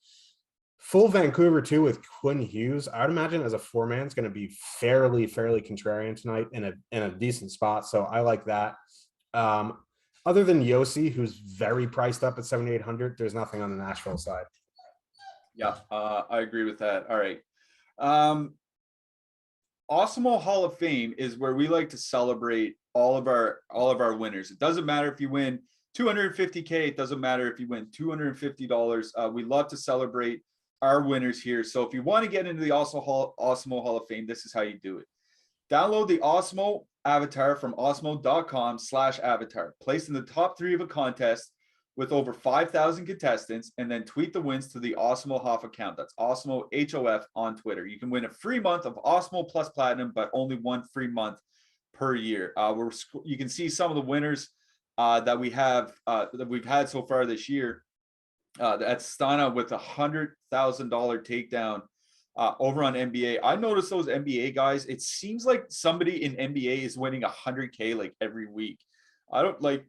full Vancouver too with Quinn Hughes, I would imagine as a 4-man is going to be fairly contrarian tonight in a decent spot. So I like that. Other than Yossi, who's very priced up at 7,800, there's nothing on the Nashville side. Yeah, I agree with that. All right. Awesemo Hall of Fame is where we like to celebrate all of our winners. It doesn't matter if you win $250K. It doesn't matter if you win $250. We love to celebrate our winners here. So if you want to get into the Awesemo Hall of Fame, this is how you do it. Download the Awesemo avatar from awesemo.com/avatar. Place in the top 3 of a contest with over 5,000 contestants, and then tweet the wins to the Awesemo Hoff account. That's Awesemo HOF on Twitter. You can win a free month of Awesemo Plus Platinum, but only 1 free month per year. You can see some of the winners that we've had so far this year. That's Stana with $100,000 takedown over on NBA. I noticed those NBA guys. It seems like somebody in NBA is winning 100K like every week. I don't like.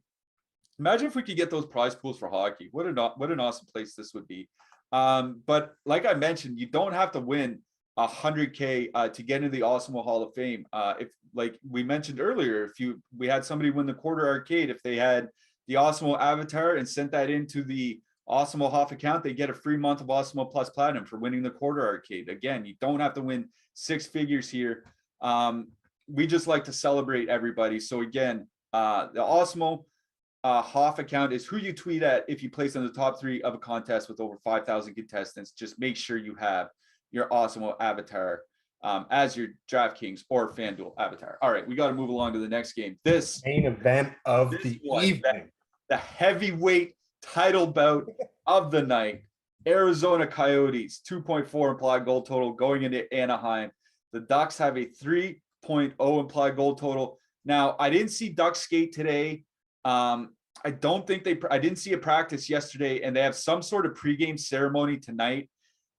Imagine if we could get those prize pools for hockey. What an awesome place this would be. But like I mentioned, you don't have to win 100K to get into the Awesemo Hall of Fame. If, like we mentioned earlier, we had somebody win the quarter arcade, if they had the Awesemo avatar and sent that into the Awesemo Hoff account, they get a free month of Awesemo Plus Platinum for winning the quarter arcade. Again, you don't have to win 6 figures here. We just like to celebrate everybody. So again, the Awesemo Hoff account is who you tweet at if you place in the top 3 of a contest with over 5,000 contestants. Just make sure you have your Awesemo avatar as your DraftKings or FanDuel avatar. All right, we got to move along to the next game. This main event of the evening, the heavyweight title bout of the night. Arizona Coyotes 2.4 implied goal total going into Anaheim. The Ducks have a 3.0 implied goal total. Now, I didn't see Ducks skate today. I didn't see a practice yesterday, and they have some sort of pregame ceremony tonight.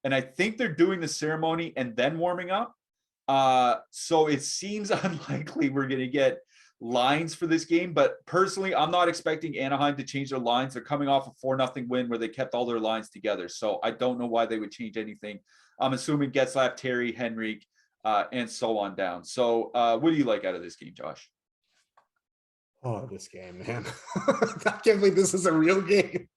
And I think they're doing the ceremony and then warming up. So it seems unlikely we're going to get lines for this game. But personally, I'm not expecting Anaheim to change their lines. They're coming off a 4-0 win where they kept all their lines together. So I don't know why they would change anything. I'm assuming Getzlaf, Terry, Henrique, and so on down. So what do you like out of this game, Josh? Oh, this game, man. I can't believe this is a real game.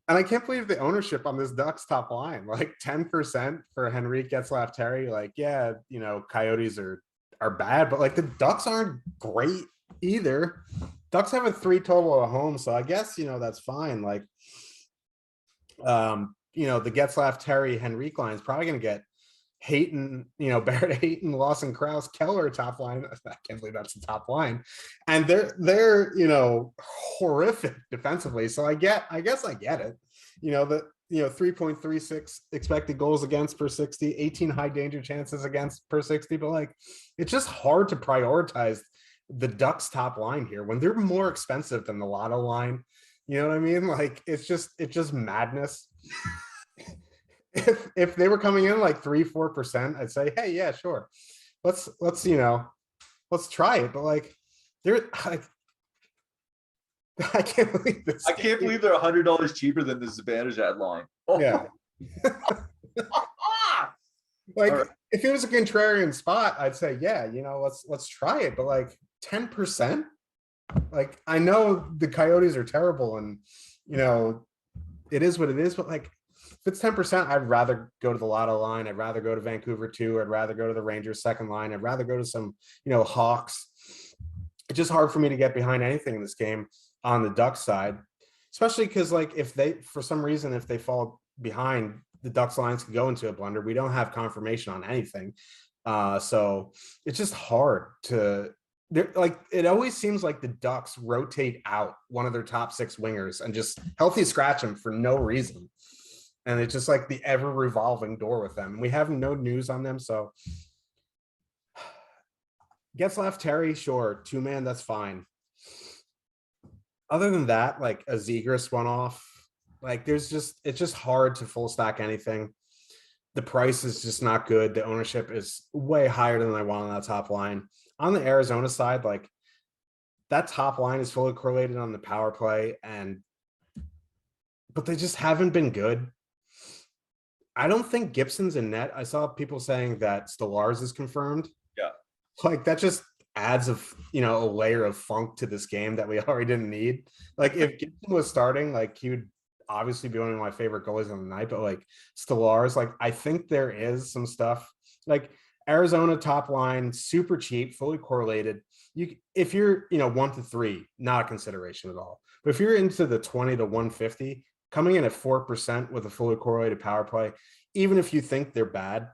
And I can't believe the ownership on this Ducks top line, like 10% for Henrique, Getzlaf, Terry. Like, yeah, you know, Coyotes are bad, but like the Ducks aren't great either. Ducks have a 3 total at home, so I guess, that's fine. Like, the Getzlaff, Terry, Henrique line is probably going to get Hayton, Barrett, Hayton, Lawson, Krause, Keller top line. I can't believe that's the top line. And they're horrific defensively. So I guess I get it. 3.36 expected goals against per 60, 18 high danger chances against per 60, but like it's just hard to prioritize the Ducks top line here when they're more expensive than the Lotto line. You know what I mean? Like it's just madness. If they were coming in like 3-4%, I'd say, hey, yeah, sure. Let's try it. But like they're like, I can't believe this. I can't believe they're $100 cheaper than the Zibanejad line. Yeah. Like right. If it was a contrarian spot, I'd say, yeah, let's try it. But like 10%, like I know the Coyotes are terrible and it is what it is, but like if it's 10%, I'd rather go to the Lotto line. I'd rather go to Vancouver 2. I'd rather go to the Rangers second line. I'd rather go to some, Hawks. It's just hard for me to get behind anything in this game on the Ducks side, especially because like if they, for some reason, if they fall behind, the Ducks lines could go into a blunder. We don't have confirmation on anything. So it's just hard to, like, it always seems like the Ducks rotate out one of their top 6 wingers and just healthy scratch them for no reason. And it's just like the ever revolving door with them. We have no news on them. So Getzlaff, Terry, sure. 2-man, that's fine. Other than that, like a Zegras one-off, like it's just hard to full stack anything. The price is just not good. The ownership is way higher than I want on that top line. On the Arizona side, like that top line is fully correlated on the power play, but they just haven't been good. I don't think Gibson's in net. I saw people saying that Stolarz is confirmed. Yeah. Like that just adds a layer of funk to this game that we already didn't need. Like if Gibson was starting, like he would obviously be one of my favorite goalies on the night, but like Stolarz, like I think there is some stuff like Arizona top line, super cheap, fully correlated. If you're 1 to 3, not a consideration at all. But if you're into the 20 to 150, coming in at 4% with a fully correlated power play, even if you think they're bad,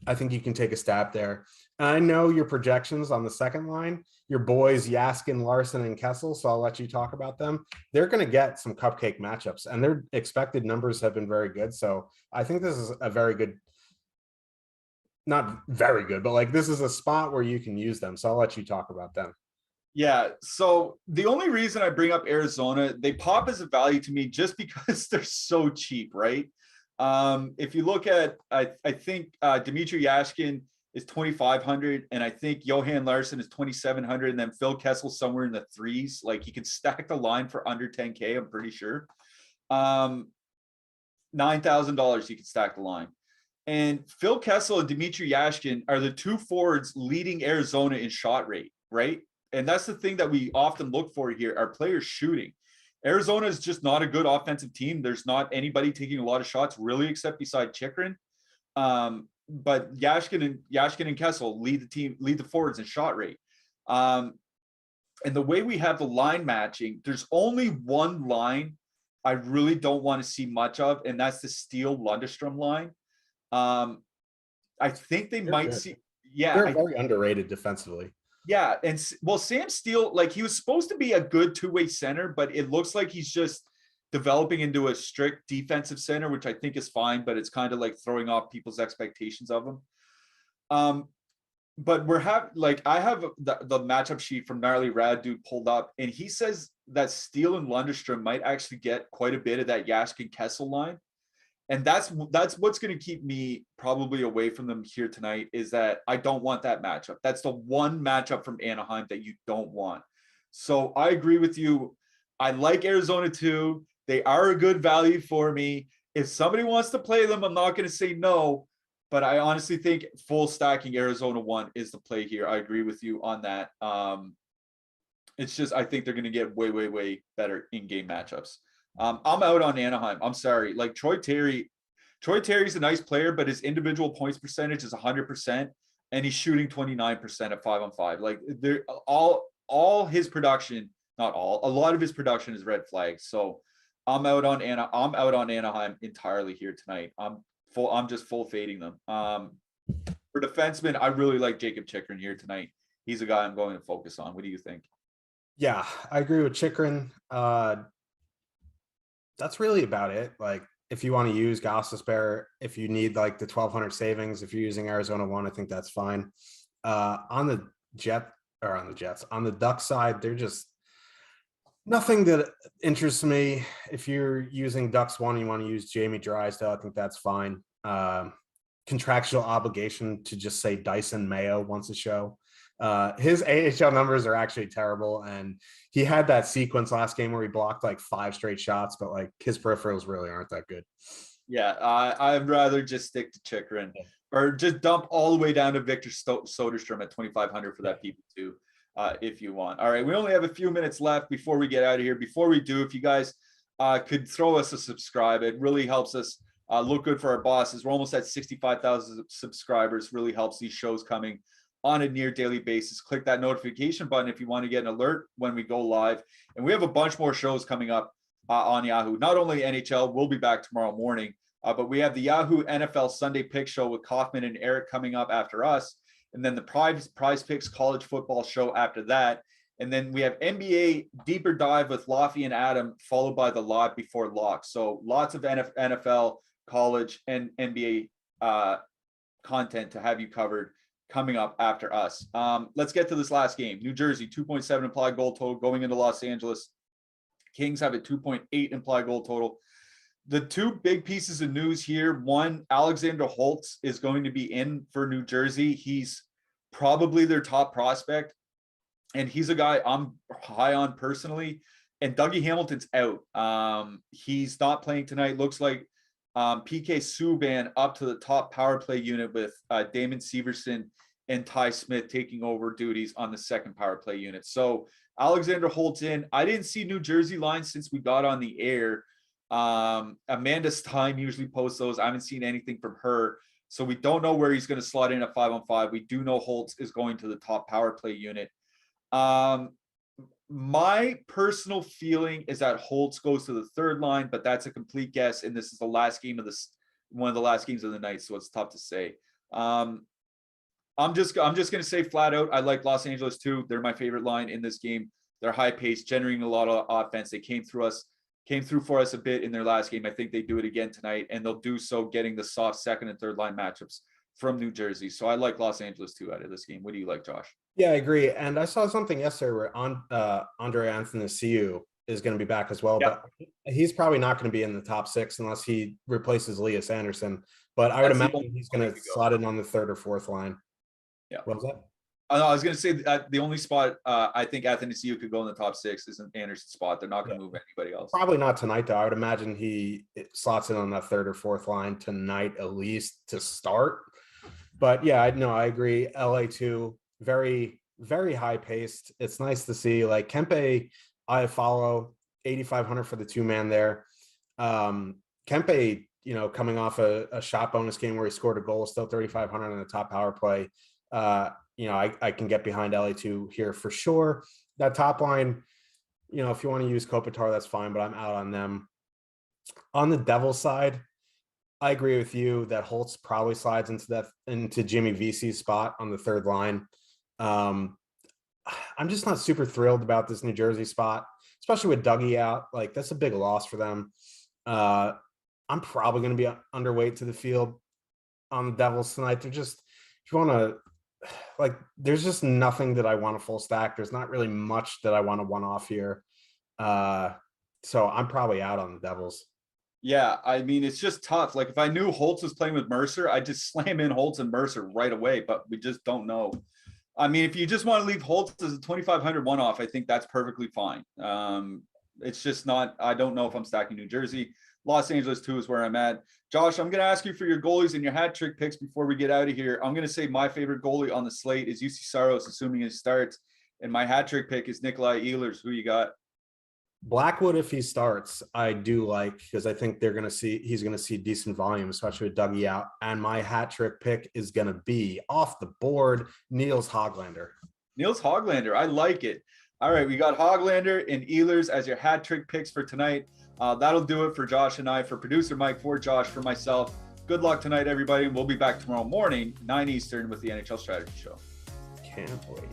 I think you can take a stab there. And I know your projections on the second line, your boys Yaskin, Larson, and Kessel, so I'll let you talk about them. They're going to get some cupcake matchups, and their expected numbers have been very good. So I think this is a very good, not very good, but like this is a spot where you can use them. So I'll let you talk about them. Yeah. So the only reason I bring up Arizona, they pop as a value to me just because they're so cheap, right? If you look at, I think Dmitry Yashkin is 2,500, and I think Johan Larsson is 2,700, and then Phil Kessel somewhere in the 3s. Like you could stack the line for under 10K, I'm pretty sure. $9,000 you could stack the line. And Phil Kessel and Dmitry Yashkin are the 2 forwards leading Arizona in shot rate, right? And that's the thing that we often look for here, are players shooting. Arizona is just not a good offensive team. There's not anybody taking a lot of shots, really, except beside Chychrun. But Yashkin and Kessel lead the forwards in shot rate. And the way we have the line matching, there's only one line I really don't want to see much of, and that's the Steele Lundestrom line. I think they're might good. See. Yeah, they're very underrated defensively. Yeah, and well, Sam Steele, like he was supposed to be a good 2-way center, but it looks like he's just developing into a strict defensive center, which I think is fine, but it's kind of like throwing off people's expectations of him. But I have the matchup sheet from Gnarly Rad Dude pulled up, and he says that Steele and Lundestrom might actually get quite a bit of that Yashkin Kessel line. And that's what's going to keep me probably away from them here tonight, is that I don't want that matchup. That's the one matchup from Anaheim that you don't want. So I agree with you. I like Arizona too. They are a good value for me. If somebody wants to play them, I'm not going to say no, but I honestly think full stacking Arizona 1 is the play here. I agree with you on that. It's just, I think they're going to get way, way, way better in-game matchups. I'm out on Anaheim. I'm sorry. Like Troy Terry's a nice player, but his individual points percentage is 100%, and he's shooting 29% at 5-on-5. Like they're all all his production, not all, a lot of his production is red flags. So I'm out on Anaheim entirely here tonight. I'm just full fading them. For defensemen, I really like Jacob Chikrin here tonight. He's a guy I'm going to focus on. What do you think? Yeah, I agree with Chikrin. That's really about it. Like, if you want to use Gostisbehere, if you need like the 1,200 savings, if you're using Arizona 1, I think that's fine. On the Duck side, they're just nothing that interests me. If you're using Ducks 1, you want to use Jamie Drysdale, I think that's fine. Contractual obligation to just say Dyson Mayo once a show. His AHL numbers are actually terrible, and he had that sequence last game where he blocked like 5 straight shots, but like his peripherals really aren't that good. Yeah, I'd rather just stick to Chikrin, or just dump all the way down to Victor Soderstrom at 2,500 for that PP2, if you want. All right, we only have a few minutes left before we get out of here. Before we do, if you guys could throw us a subscribe, it really helps us look good for our bosses. We're almost at 65,000 subscribers. Really helps these shows coming on a near daily basis. Click that notification button if you want to get an alert when we go live. And we have a bunch more shows coming up on Yahoo. Not only NHL, we'll be back tomorrow morning, but we have the Yahoo NFL Sunday Pick Show with Kaufman and Eric coming up after us. And then the Prize Picks College Football Show after that. And then we have NBA Deeper Dive with Laffy and Adam, followed by the Live Before Lock. So lots of NFL, college, and NBA content to have you covered coming up after us. Let's get to this last game. New Jersey, 2.7 implied goal total going into Los Angeles. Kings have a 2.8 implied goal total. The two big pieces of news here. One, Alexander Holtz is going to be in for New Jersey. He's probably their top prospect, and he's a guy I'm high on personally. And Dougie Hamilton's out. He's not playing tonight. Looks like PK Subban up to the top power play unit with Damon Severson and Ty Smith taking over duties on the second power play unit. So Alexander Holtz in. I didn't see New Jersey lines since we got on the air. Amanda Stein usually posts those. I haven't seen anything from her. So we don't know where he's going to slot in at 5-on-5. We do know Holtz is going to the top power play unit. My personal feeling is that Holtz goes to the third line, but that's a complete guess. And this is the last game of one of the last games of the night. So it's tough to say. I'm just going to say flat out, I like Los Angeles too. They're my favorite line in this game. They're high paced, generating a lot of offense. They came through for us a bit in their last game. I think they do it again tonight, and they'll do so getting the soft second and third line matchups from New Jersey. So I like Los Angeles too out of this game. What do you like, Josh? Yeah, I agree. And I saw something yesterday where Andre Athanasiou is going to be back as well, but he's probably not going to be in the top 6 unless he replaces Elias Anderson. But I would imagine he's going to slot in on the third or fourth line. Yeah. What was that? I was going to say that the only spot I think Athanasiou could go in the top 6 is an Anderson spot. They're not going to move anybody else. Probably not tonight, though. I would imagine he slots in on that third or fourth line tonight, at least to start. But yeah, I agree. LA too, very, very high paced. It's nice to see. Like Kempe, I follow 8,500 for the 2-man there. Kempe, coming off a shot bonus game where he scored a goal, still 3,500 on the top power play. I can get behind LA2 here for sure. That top line, if you want to use Kopitar, that's fine, but I'm out on them. On the Devils side, I agree with you that Holtz probably slides into Jimmy Vesey's spot on the third line. I'm just not super thrilled about this New Jersey spot, especially with Dougie out. Like, that's a big loss for them. I'm probably going to be underweight to the field on the Devils tonight. They're just, if you want to, there's just nothing that I want to full stack. There's not really much that I want to one off here. So I'm probably out on the Devils. Yeah, I mean, it's just tough. Like, if I knew Holtz was playing with Mercer, I'd just slam in Holtz and Mercer right away, but we just don't know. I mean, if you just want to leave Holtz as a 2,500 one-off, I think that's perfectly fine. It's just not, I don't know if I'm stacking New Jersey. Los Angeles too is where I'm at. Josh, I'm going to ask you for your goalies and your hat trick picks before we get out of here. I'm going to say my favorite goalie on the slate is UC Saros, assuming he starts. And my hat trick pick is Nikolai Ehlers. Who you got? Blackwood, if he starts, I do like, because I think he's going to see decent volume, especially with Dougie out. And my hat trick pick is going to be off the board, Niels Hoglander. Niels Hoglander. I like it. All right, we got Hoglander and Ehlers as your hat trick picks for tonight. That'll do it for Josh and I. For producer Mike, for Josh, for myself. Good luck tonight, everybody. We'll be back tomorrow morning, 9 Eastern, with the NHL Strategy Show. Can't wait.